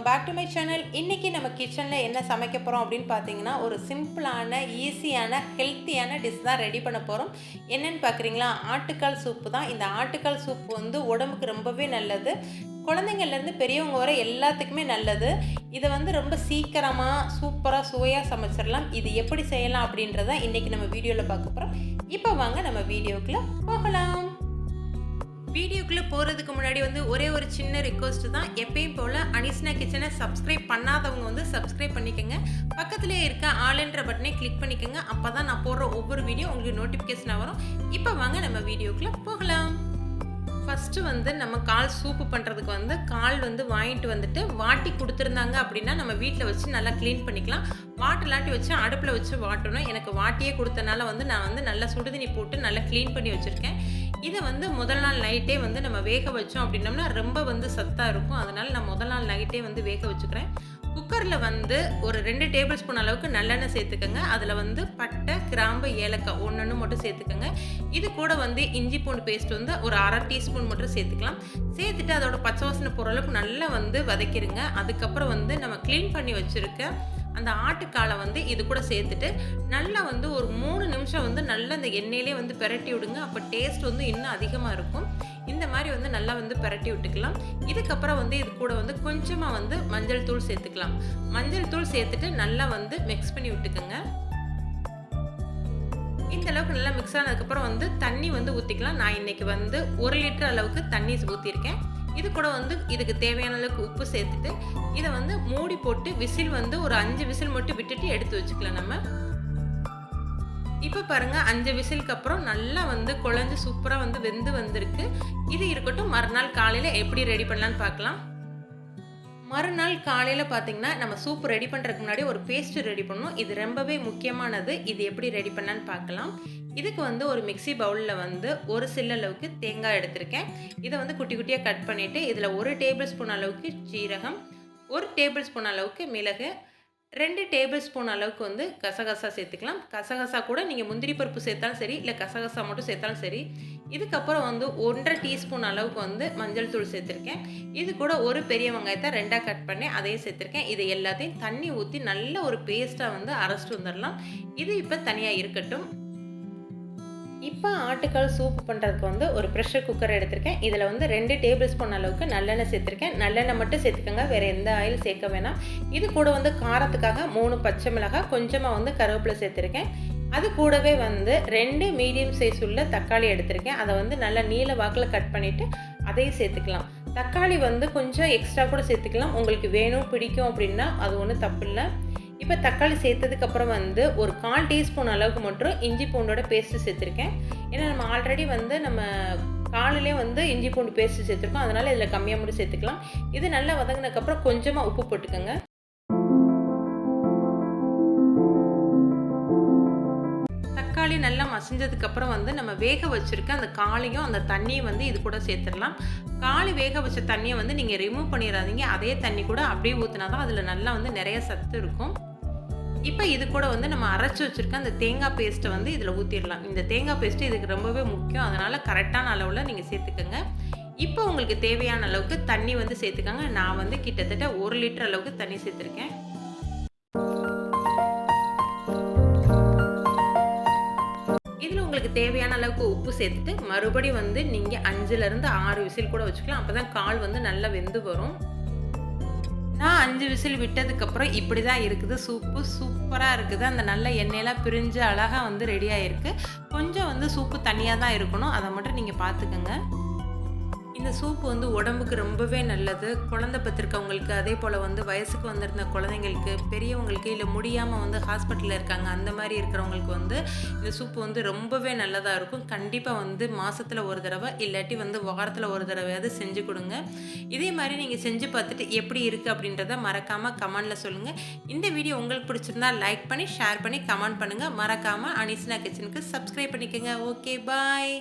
Back to my channel. இன்றைக்கி நம்ம கிச்சனில் என்ன சமைக்க போகிறோம் அப்படின்னு பார்த்தீங்கன்னா, ஒரு சிம்பிளான ஈஸியான ஹெல்த்தியான டிஷ் தான் ரெடி பண்ண போகிறோம். என்னென்னு பார்க்குறீங்களா? ஆட்டுக்கால் சூப்பு தான். இந்த ஆட்டுக்கால் சூப்பு வந்து உடம்புக்கு ரொம்பவே நல்லது. குழந்தைங்கள்லேருந்து பெரியவங்க வரை எல்லாத்துக்குமே நல்லது. இதை வந்து ரொம்ப சீக்கிரமாக சூப்பராக சுவையாக சமைச்சிடலாம். இது எப்படி செய்யலாம் அப்படின்றத இன்றைக்கி நம்ம வீடியோவில் பார்க்க போகிறோம். இப்போ வாங்க நம்ம வீடியோக்குள்ளே போகலாம். வீடியோக்குள்ளே போகிறதுக்கு முன்னாடி வந்து ஒரே ஒரு சின்ன ரிக்வெஸ்ட் தான். எப்பயும் போல் அனிஷ்னா கிச்சனை சப்ஸ்கிரைப் பண்ணாதவங்க வந்து சப்ஸ்கிரைப் பண்ணிக்கோங்க. பக்கத்துலேயே இருக்க ஆல்ன்ற பட்டனை கிளிக் பண்ணிக்கோங்க. அப்போ தான் நான் போடுற ஒவ்வொரு வீடியோ உங்களுக்கு நோட்டிஃபிகேஷனாக வரும். இப்போ வாங்க நம்ம வீடியோக்குள்ளே போகலாம். ஃபஸ்ட்டு வந்து நம்ம கால் சூப்பு பண்ணுறதுக்கு வந்து கால் வந்து வாங்கிட்டு வந்துட்டு வாட்டி கொடுத்துருந்தாங்க அப்படின்னா நம்ம வீட்டில் வச்சு நல்லா க்ளீன் பண்ணிக்கலாம். வாட்டலாட்டி வச்சு அடுப்பில் வச்சு வாட்டணும். எனக்கு வாட்டியே கொடுத்தனால வந்து நான் வந்து நல்லா சுடுதண்ணி போட்டு நல்லா க்ளீன் பண்ணி வச்சுருக்கேன். இதை வந்து முதல் நாள் நைட்டே வந்து நம்ம வேக வச்சோம் அப்படின்னோம்னா ரொம்ப வந்து சத்தாக இருக்கும். அதனால் நான் முதல் நாள் நைட்டே வந்து வேக வச்சுக்கிறேன். குக்கரில் வந்து ஒரு 2 டேபிள் ஸ்பூன் அளவுக்கு நல்லெண்ணெய் சேர்த்துக்கோங்க. அதில் வந்து பட்டை, கிராம்பு, ஏலக்காய் ஒன்று மட்டும் சேர்த்துக்கோங்க. இது கூட வந்து இஞ்சி பூண்டு பேஸ்ட் வந்து ஒரு 1/2 டீஸ்பூன் மட்டும் சேர்த்துக்கலாம். சேர்த்துட்டு அதோட பச்சை வாசனை போகிற அளவுக்கு நல்லா வந்து வதக்கிடுங்க. அதுக்கப்புறம் வந்து நம்ம க்ளீன் பண்ணி வச்சுருக்க அந்த ஆட்டுக்காலை வந்து இது கூட சேர்த்துட்டு நல்லா வந்து ஒரு 3 நிமிஷம் வந்து நல்லா அந்த எண்ணெயிலே வந்து பெரட்டி விடுங்க. அப்போ டேஸ்ட் வந்து இன்னும் அதிகமாக இருக்கும். இந்த மாதிரி வந்து நல்லா வந்து பெரட்டி விட்டுக்கலாம். இதுக்கப்புறம் வந்து இது கூட வந்து கொஞ்சமாக வந்து மஞ்சள் தூள் சேர்த்துக்கலாம். மஞ்சள் தூள் சேர்த்துட்டு நல்லா வந்து மிக்ஸ் பண்ணி விட்டுக்குங்க. இந்த அளவுக்கு நல்லா மிக்ஸ் ஆனதுக்கப்புறம் வந்து தண்ணி வந்து ஊற்றிக்கலாம். நான் இன்றைக்கி வந்து 1 லிட்டர் அளவுக்கு தண்ணி ஊற்றிருக்கேன். இது கூட வந்து இதுக்கு தேவையான அளவுக்கு உப்பு சேர்த்துட்டு இதை வந்து மூடி போட்டு விசில் வந்து ஒரு 5 விசில் மட்டும் விட்டுட்டு எடுத்து வச்சுக்கலாம். நம்ம இப்போ பாருங்கள் 5 விசிலுக்கு அப்புறம் நல்லா வந்து குழஞ்சு சூப்பராக வந்து வெந்து வந்திருக்கு. இது இருக்கட்டும். மறுநாள் காலையில் எப்படி ரெடி பண்ணலான்னு பார்க்கலாம். மறுநாள் காலையில் பார்த்தீங்கன்னா நம்ம சூப் ரெடி பண்ணுறதுக்கு முன்னாடி ஒரு பேஸ்ட்டு ரெடி பண்ணணும். இது ரொம்பவே முக்கியமானது. இது எப்படி ரெடி பண்ணலான்னு பார்க்கலாம். இதுக்கு வந்து ஒரு மிக்ஸி பவுலில் வந்து ஒரு சில்லு அளவுக்கு தேங்காய் எடுத்திருக்கேன். இதை வந்து குட்டி குட்டியாக கட் பண்ணிவிட்டு இதில் 1 டேபிள் ஸ்பூன் அளவுக்கு ஜீரகம், 1 டேபிள் ஸ்பூன் அளவுக்கு மிளகு, 2 டேபிள் ஸ்பூன் அளவுக்கு வந்து கசகசா சேர்த்துக்கலாம். கசகசா கூட நீங்கள் முந்திரி பருப்பு சேர்த்தாலும் சரி, இல்லை கசகசா மட்டும் சேர்த்தாலும் சரி. இதுக்கப்புறம் வந்து 1/2 டீஸ்பூன் அளவுக்கு வந்து மஞ்சள் தூள் சேர்த்துருக்கேன். இது கூட ஒரு பெரிய வெங்காயத்தை 2ஆக கட் பண்ணி அதையும் சேர்த்துருக்கேன். இதை எல்லாத்தையும் தண்ணி ஊற்றி நல்ல ஒரு பேஸ்ட்டாக வந்து அரைச்சிட்டு வந்துடலாம். இது இப்போ தனியாக இருக்கட்டும். இப்போ ஆட்டுக்கால் சூப் பண்ணுறதுக்கு வந்து ஒரு ப்ரெஷர் குக்கர் எடுத்திருக்கேன். இதில் வந்து 2 டேபிள் ஸ்பூன் அளவுக்கு நல்லெண்ணெய் சேர்த்துருக்கேன். நல்லெண்ணெய் மட்டும் சேர்த்துக்கோங்க, வேறு எந்த ஆயில் சேர்க்க வேணாம். இது கூட வந்து காரத்துக்காக 3 பச்சை மிளகாய், கொஞ்சமாக வந்து கருவேப்பிலை சேர்த்துருக்கேன். அது கூடவே வந்து 2 மீடியம் சைஸ் உள்ள தக்காளி எடுத்திருக்கேன். அதை வந்து நல்லா நீல வாக்கில் கட் பண்ணிவிட்டு அதையும் சேர்த்துக்கலாம். தக்காளி வந்து கொஞ்சம் எக்ஸ்ட்ரா கூட சேர்த்துக்கலாம். உங்களுக்கு வேணும் பிடிக்கும் அப்படின்னா அது ஒன்றும் தப்பு இல்லை. இப்போ தக்காளி சேர்த்ததுக்கப்புறம் வந்து ஒரு 1/4 டீஸ்பூன் அளவுக்கு மட்டும் இஞ்சி பூண்டோட பேஸ்ட்டு சேர்த்துருக்கேன். ஏன்னா நம்ம ஆல்ரெடி வந்து நம்ம காலையிலே வந்து இஞ்சி பூண்டு பேஸ்ட்டு சேர்த்துருக்கோம். அதனால் இதில் கம்மியாக மட்டும் சேர்த்துக்கலாம். இது நல்லா வதங்கினதுக்கப்புறம் கொஞ்சமாக உப்பு போட்டுக்கோங்க. தக்காளி நல்லா மசிஞ்சதுக்கப்புறம் வந்து நம்ம வேக வச்சுருக்க அந்த காளையும் அந்த தண்ணியும் வந்து இது கூட சேர்த்துடலாம். காளி வேக வச்ச தண்ணியை வந்து நீங்கள் ரிமூவ் பண்ணிடாதீங்க. அதே தண்ணி கூட அப்படியே ஊற்றினா தான் அதில் நல்லா வந்து நிறைய சத்து இருக்கும். இப்போ இது கூட வந்து நம்ம அரைச்சி வச்சுருக்க அந்த தேங்காய் பேஸ்ட்டை வந்து இதில் ஊற்றிடலாம். இந்த தேங்காய் பேஸ்ட்டு இதுக்கு ரொம்பவே முக்கியம். அதனால் கரெக்டான அளவில் நீங்கள் சேர்த்துக்கோங்க. இப்போ உங்களுக்கு தேவையான அளவுக்கு தண்ணி வந்து சேர்த்துக்கோங்க. நான் வந்து கிட்டத்தட்ட 1 லிட்டர் அளவுக்கு தண்ணி சேர்த்துருக்கேன். இதில் உங்களுக்கு தேவையான அளவுக்கு உப்பு சேர்த்துட்டு மறுபடியும் வந்து நீங்கள் 5லேருந்து 6 விசில் கூட வச்சுக்கலாம். அப்போ தான் கால் வந்து நல்லா வெந்து வரும். நான் 5 விசில் விட்டதுக்கப்புறம் இப்படி தான் இருக்குது. சூப்பு சூப்பராக இருக்குது. அந்த நல்ல எண்ணெயெல்லாம் பிரிஞ்சு அழகாக வந்து ரெடி ஆகிருக்கு. கொஞ்சம் வந்து சூப்பு தனியாக தான் இருக்கணும். அதை மட்டும் நீங்கள் பார்த்துக்கோங்க. இந்த சூப்பு வந்து உடம்புக்கு ரொம்பவே நல்லது. குழந்தை பெற்றிருக்கவங்களுக்கு, அதே போல் வந்து வயசுக்கு வந்திருந்த குழந்தைங்களுக்கு, பெரியவங்களுக்கு, இல்லை முடியாமல் வந்து ஹாஸ்பிட்டலில் இருக்காங்க அந்த மாதிரி இருக்கிறவங்களுக்கு வந்து இந்த சூப்பு வந்து ரொம்பவே நல்லதாக இருக்கும். கண்டிப்பாக வந்து மாதத்தில் ஒரு தடவை இல்லாட்டி வந்து வாரத்தில் ஒரு தடவையாவது செஞ்சு கொடுங்க. இதே மாதிரி நீங்கள் செஞ்சு பார்த்துட்டு எப்படி இருக்குது அப்படின்றத மறக்காமல் கமெண்டில் சொல்லுங்கள். இந்த வீடியோ உங்களுக்கு பிடிச்சிருந்தா லைக் பண்ணி, ஷேர் பண்ணி, கமெண்ட் பண்ணுங்கள். மறக்காமல் அனிஷ்னா கிச்சனுக்கு சப்ஸ்கிரைப் பண்ணிக்கோங்க. ஓகே, பாய்.